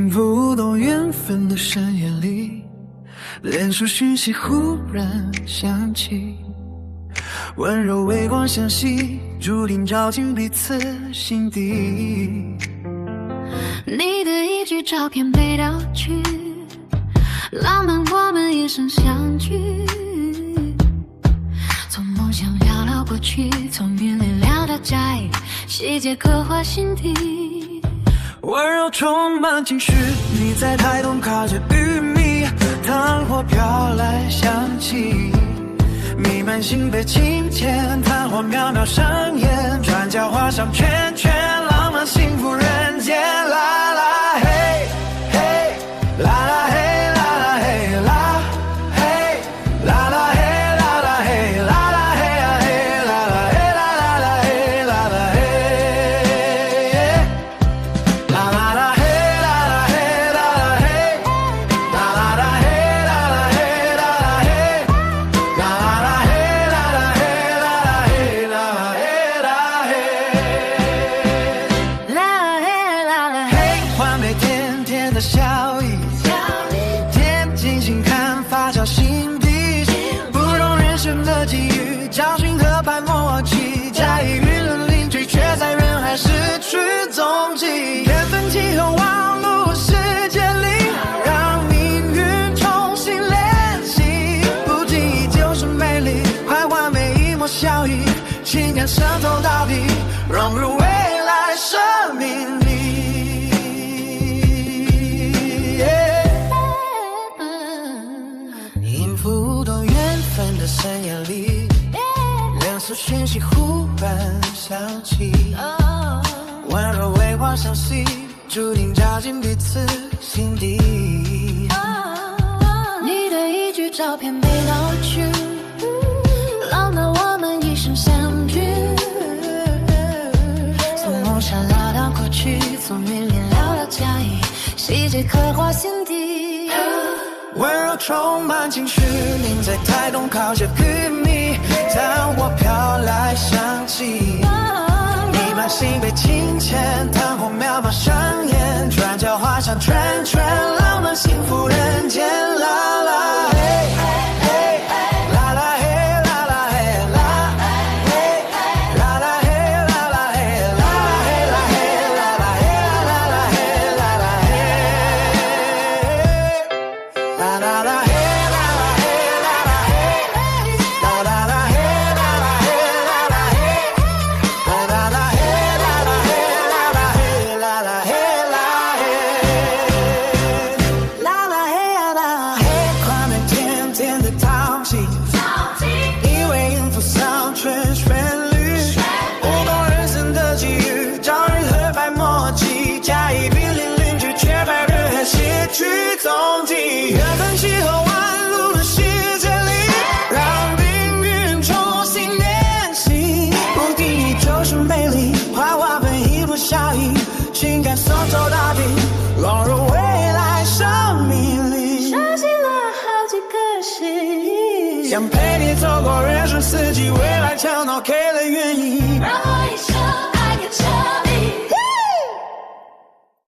音符都缘分的深夜里，连书讯息忽然响起，温柔微光相惜，注定照进彼此心底。你的一句照片被盗取，浪漫我们一生相聚，从梦想聊到过去，从云里聊到家里，细节刻画心底。温柔充满情绪，你在台东靠着玉米，炭火飘来香气，弥漫心被轻浅，昙花渺渺上演，转角画上圈圈，浪漫幸福人间。啦啦嘿嘿，啦啦嘿啦啦嘿啦嘿，啦啦嘿啦啦嘿啦啦嘿啊嘿啦啦嘿啦啦啦嘿啦啦嘿，啦啦啦嘿啦啦嘿啦啦嘿，啦啦啦嘿啦啦嘿啦啦嘿，啦啦啦嘿啦啦嘿啦啦嘿啦啦嘿啦嘿，啦嘿啦啦嘿，换杯甜甜的笑意，甜进心坎发酵心底，不容人生的际遇，教训和白默契，假意舆论邻居，却在人海失去踪迹。缘分气候网路世界里，让命运重新联系，不经意就是美丽，快换每一抹笑意，情感渗透到底，融入未来生命里。音符都缘分的深夜里，两丝讯息忽然响起，温柔微光相惜，注定照进彼此心底。你的一句照片被盗取，浪漫我们一生相聚，从梦想聊到过去，从云里聊到家里，细节刻画心底。温柔充满情绪，您在台东靠着玉米，炭火飘来香气，弥漫心被轻浅，炭火渺渺上演，转角画上圈圈，浪漫幸福人间。啦啦嘿嘿，啦啦嘿啦啦嘿啦嘿，啦啦嘿啦啦嘿啦啦嘿啦嘿啦啦嘿啦啦嘿啦啦嘿，啦啦啦嘿啦啦嘿啦啦嘿，啦啦啦嘿啦啦嘿啦啦嘿，啦啦啦嘿啦啦嘿啦啦嘿啦啦嘿啦嘿，啦啦嘿呀啦嘿，画面甜甜的淘气，因为音符上圈旋律，不懂人生的际遇，找人和白默契，假意濒临邻居，却在人海失去踪迹。缘分气候弯路的世界里，让命运重新联系，不经意就是美丽，快花粉一不小意，情感送走到底，融入未来生命里。相信了好几个世纪，想陪你走过人生四季，未来承诺给了原因，让我一起